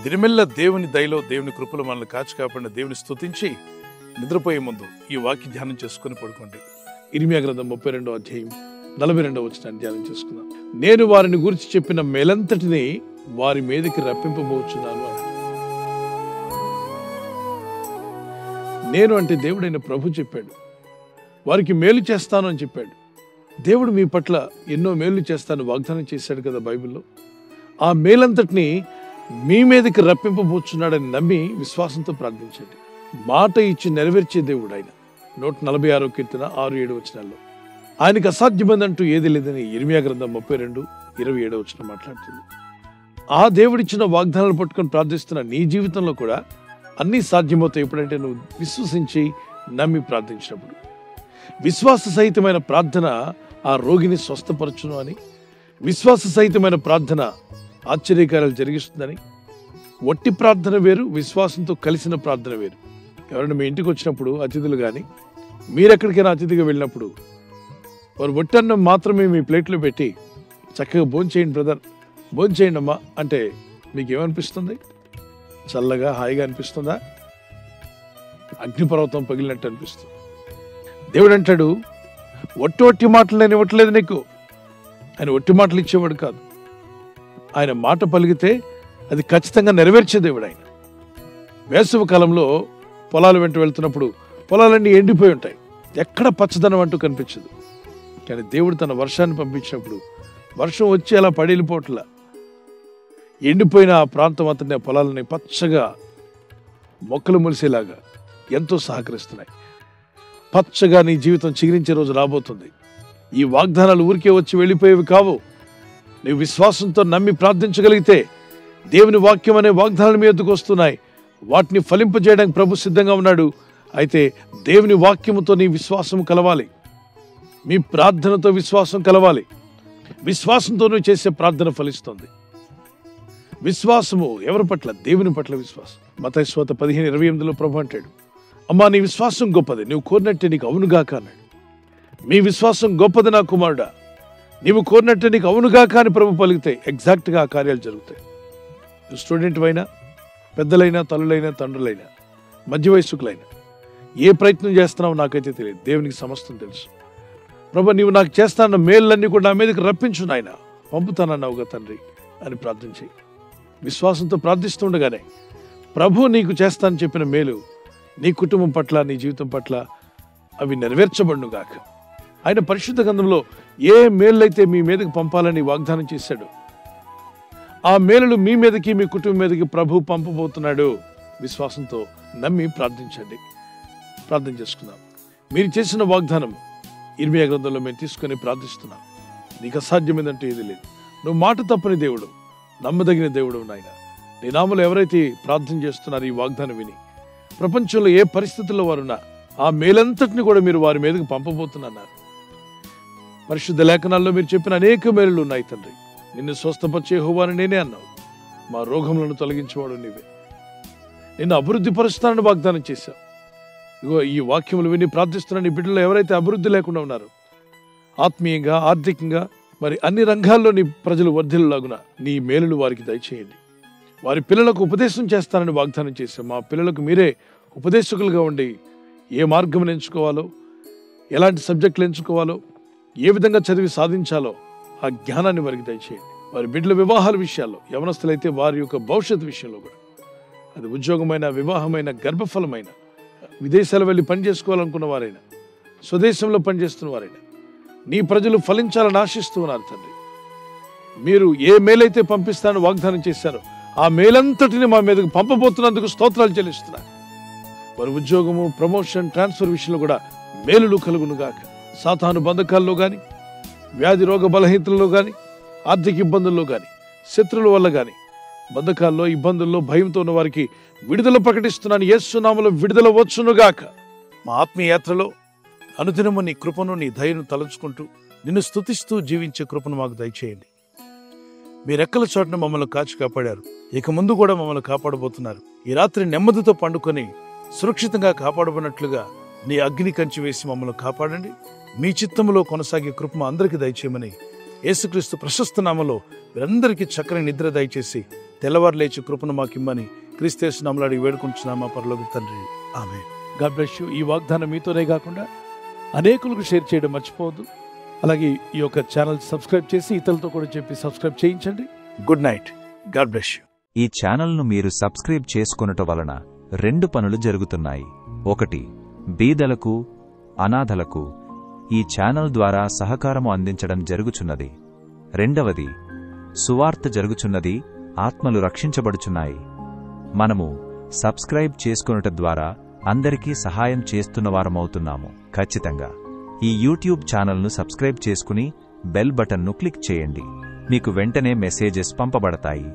దినమెల్ల దేవుని దయలో దేవుని కృపలో మనల్ని కాచి కాపాడిన దేవుని స్తుతించి నిద్రపోయే ముందు ఈ వాక్య ధ్యానం చేసుకుని పడుకోండి. ఇర్మియా గ్రంథం 32వ అధ్యాయం 42వ వచనాన్ని ధ్యానం చేసుకుందాం. నేను వారిని గురించి చెప్పిన మేలంతటిని వారి మీదకి రప్పింపబోచున్నాను అని. నేను అంటే దేవుడైన ప్రభు చెప్పాడు. వారికి మేలు చేస్తాను అని చెప్పాడు. దేవుడు మీ పట్ల ఎన్నో మేలు చేస్తాను వాగ్దానం చేశాడు కదా బైబిల్లో. ఆ మేలంతటిని మీ మీదకి రప్పింపబోచున్నాడని నమ్మి విశ్వాసంతో ప్రార్థించండి. మాట ఇచ్చి నెరవేర్చే దేవుడు ఆయన. 146వ కీర్తన 6-7 వచనాల్లో ఆయనకు అసాధ్యమైందంటూ ఏది లేదని ఇర్మియా గ్రంథం 32:27 వచనం మాట్లాడుతుంది. ఆ దేవుడిచ్చిన వాగ్దానాలు పట్టుకొని ప్రార్థిస్తున్న నీ జీవితంలో కూడా అన్నీ సాధ్యమవుతాయి ఎప్పుడంటే నువ్వు విశ్వసించి నమ్మి ప్రార్థించినప్పుడు. విశ్వాస సహితమైన ప్రార్థన ఆ రోగిని స్వస్థపరచును అని, విశ్వాస సహితమైన ప్రార్థన ఆశ్చర్యకార్యాలు జరిగిస్తుందని. వట్టి ప్రార్థన వేరు, విశ్వాసంతో కలిసిన ప్రార్థన వేరు. ఎవరైనా మీ ఇంటికి వచ్చినప్పుడు అతిథులు కానీ మీరెక్కడికైనా అతిథిగా వెళ్ళినప్పుడు వారు వట్టన్నం మాత్రమే మీ ప్లేట్లో పెట్టి చక్కగా భోంచేయండి బ్రదర్, భోంచేయండి అమ్మా అంటే మీకేమనిపిస్తుంది? చల్లగా హాయిగా అనిపిస్తుందా? అగ్నిపర్వతం పగిలినట్టు అనిపిస్తుంది. దేవుడు అంటాడు, ఒట్టి మాటలు నేను ఇవ్వట్లేదు నీకు. ఆయన ఒట్టి మాటలు ఇచ్చేవాడు కాదు. ఆయన మాట పలికితే అది ఖచ్చితంగా నెరవేర్చే దేవుడు ఆయన. వేసవి కాలంలో పొలాలు వెంట వెళ్తున్నప్పుడు పొలాలన్నీ ఎండిపోయి ఉంటాయి, ఎక్కడ పచ్చదనం అంటూ కనిపించదు. కానీ దేవుడు తన వర్షాన్ని పంపించినప్పుడు వర్షం వచ్చి అలా పడేలిపోట్ల ఎండిపోయిన ఆ ప్రాంతం అంతా పొలాలని పచ్చగా మొక్కలు మొలిసేలాగా ఎంతో సహకరిస్తున్నాయి. పచ్చగా నీ జీవితం చిగురించే రోజు రాబోతుంది. ఈ వాగ్దానాలు ఊరికే వచ్చి వెళ్ళిపోయేవి కావు. నీవు విశ్వాసంతో నమ్మి ప్రార్థించగలిగితే దేవుని వాక్యం అనే వాగ్దానాలు మీ ఎద్దుకు వస్తున్నాయి. వాటిని ఫలింపజేయడానికి ప్రభు సిద్ధంగా ఉన్నాడు. అయితే దేవుని వాక్యముతో నీ విశ్వాసం కలవాలి, మీ ప్రార్థనతో విశ్వాసం కలవాలి. విశ్వాసంతో నువ్వు చేసే ప్రార్థన ఫలిస్తుంది. విశ్వాసము ఎవరి పట్ల? దేవుని పట్ల విశ్వాసం. మత్తయి సువార్త 15:28లో ప్రభు అంటాడు, అమ్మా నీ విశ్వాసం గొప్పది, నువ్వు కోరినట్టే నీకు అవునుగాక అన్నాడు. మీ విశ్వాసం గొప్పది నా కుమారుడా, నీవు కోరినట్టే నీకు అవునుగాక అని ప్రభు పలికితే ఎగ్జాక్ట్గా ఆ కార్యాలు జరుగుతాయి. నువ్వు స్టూడెంట్ అయినా, పెద్దలైనా, తల్లులైనా, తండ్రులైనా, మధ్య వయస్సుకులైనా ఏ ప్రయత్నం చేస్తున్నావో నాకైతే తెలియదు, దేవునికి సమస్తం తెలుసు. ప్రభు నీవు నాకు చేస్తాన్న మేళ్ళన్నీ కూడా నా మీదకి రప్పించు నాయన, పంపుతానన్నావుగా తండ్రి అని ప్రార్థన చేయి. విశ్వాసంతో ప్రార్థిస్తుండగానే ప్రభు నీకు చేస్తానని చెప్పిన మేలు నీ కుటుంబం పట్ల, నీ జీవితం పట్ల అవి నెరవేర్చబడునుగాక. ఆయన పరిశుద్ధ గ్రంథంలో ఏ మేళ్ళైతే మీ మీదకి పంపాలని వాగ్దానం చేశాడు, ఆ మేలులు మీ మీదకి, మీ కుటుంబం మీదకి ప్రభు పంపబోతున్నాడు. విశ్వాసంతో నమ్మి ప్రార్థించండి. ప్రార్థన చేసుకుందాం. మీరు చేసిన వాగ్దానం ఇర్మియా గ్రంథంలో మేము తీసుకొని ప్రార్థిస్తున్నాం. నీకు అసాధ్యమైందంటూ ఏది లేదు. నువ్వు మాట తప్పని దేవుడు, నమ్మదగిన దేవుడు నాయన. నీ నామలో ఎవరైతే ప్రార్థన చేస్తున్నారో ఈ వాగ్దానం విని ప్రపంచంలో ఏ పరిస్థితుల్లో వారున్నా ఆ మేలంతటిని కూడా మీరు వారి మీదకి పంపబోతున్నారు. పరిశుద్ధ లేఖనాల్లో మీరు చెప్పిన అనేక మేలులు ఉన్నాయి తండ్రి. నిన్ను స్వస్థపరిచే యెహోవాని నేనే అన్నావు. మా రోగములను తొలగించేవాడు నీవే. నిన్ను అభివృద్ధి పరుస్తానని వాగ్దానం చేశావు. ఇగో ఈ వాక్యములు విని ప్రార్థిస్తున్న నీ బిడ్డలు ఎవరైతే అభివృద్ధి లేకుండా ఉన్నారో, ఆత్మీయంగా, ఆర్థికంగా, మరి అన్ని రంగాల్లో నీ ప్రజలు వర్ధిల్లులాగున నీ మేలులు వారికి దయచేయండి. వారి పిల్లలకు ఉపదేశం చేస్తానని వాగ్దానం చేశాం. మా పిల్లలకు మీరే ఉపదేశకులుగా ఉండి ఏ మార్గం ఎంచుకోవాలో, ఎలాంటి సబ్జెక్టులు ఎంచుకోవాలో, ఏ విధంగా చదివి సాధించాలో ఆ జ్ఞానాన్ని వారికి దయచేయండి. వారి బిడ్డల వివాహాల విషయాల్లో, యవనస్తులైతే వారి యొక్క భవిష్యత్తు విషయంలో కూడా, అది ఉద్యోగమైన, వివాహమైన, గర్భఫలమైన, విదేశాలు వెళ్ళి పనిచేసుకోవాలనుకున్న వారైనా, స్వదేశంలో పనిచేస్తున్న వారైనా, నీ ప్రజలు ఫలించాలని ఆశిస్తూ ఉన్నారు తండ్రి. మీరు ఏ మేలైతే పంపిస్తానని వాగ్దానం చేశారో ఆ మేలంతటిని మా మీదకు పంపబోతున్నందుకు స్తోత్రాలు చెల్లిస్తున్నారు. వారి ఉద్యోగము, ప్రమోషన్, ట్రాన్స్ఫర్ విషయంలో కూడా మేలులు కలుగునుగాక. సాతాను బంధకాల్లో కానీ, వ్యాధి రోగ బలహీనతల్లో కానీ, ఆర్థిక ఇబ్బందుల్లో కానీ, శత్రువుల వల్ల కానీ, బంధకాల్లో, ఇబ్బందుల్లో, భయంతో ఉన్న వారికి విడుదల ప్రకటిస్తున్నాను. యేసు నామములో విడుదల వచ్చునుగాక. మా ఆత్మీయ యాత్రలో అనుదినము నీ కృపను, నీ దయను తలంచుకుంటూ నిన్ను స్తుతిస్తూ జీవించే కృపను మాకు దయచేయండి. మీ రెక్కల చోటున మమ్మల్ని కాచి కాపాడారు, ఇక ముందు కూడా మమ్మల్ని కాపాడబోతున్నారు. ఈ రాత్రి నెమ్మదితో పండుకొని సురక్షితంగా కాపాడబడినట్లుగా నీ అగ్ని కంచి వేసి మమ్మల్ని కాపాడండి. మీ చిత్తములో కొనసాగే కృప మా అందరికీ దయచేయమని యేసుక్రీస్తు ప్రశస్త నామములో వీరందరికీ చక్కని నిద్ర దయచేసి తెల్లవారు లేచి కృపను మాకిమ్మని క్రీస్తు నామములో అడిగి వేడుకుంటున్నాం మా పరలోకపు తండ్రి. ఆమేన్. God bless you. ఈ వాగ్దానం మీతోనే కాకుండా అనేకులకు షేర్ చేయడం మర్చిపోవద్దు. అలాగే ఈ యొక్క ఛానల్ సబ్స్క్రైబ్ చేసి ఇతరులతో కూడా చెప్పి సబ్స్క్రైబ్ చేయించండి. Good night. God bless you. ఈ ఛానల్ను మీరు సబ్స్క్రైబ్ చేసుకొనుట వలన 2 పనులు జరుగుతున్నాయి. 1, బీదలకు, అనాథలకు ఈ ఛానల్ ద్వారా సహకారము అందించడం జరుగుచున్నది. 2, సువార్త జరుగుచున్నది, ఆత్మలు రక్షించబడుచున్నాయి. మనము సబ్స్క్రైబ్ చేసుకొనుట ద్వారా అందరికీ సహాయం చేస్తున్నవారమవుతున్నాము. ఖచ్చితంగా ఈ యూట్యూబ్ ఛానల్ను సబ్స్క్రైబ్ చేసుకుని బెల్ బటన్ను క్లిక్ చేయండి. మీకు వెంటనే మెసేజెస్ పంపబడతాయి.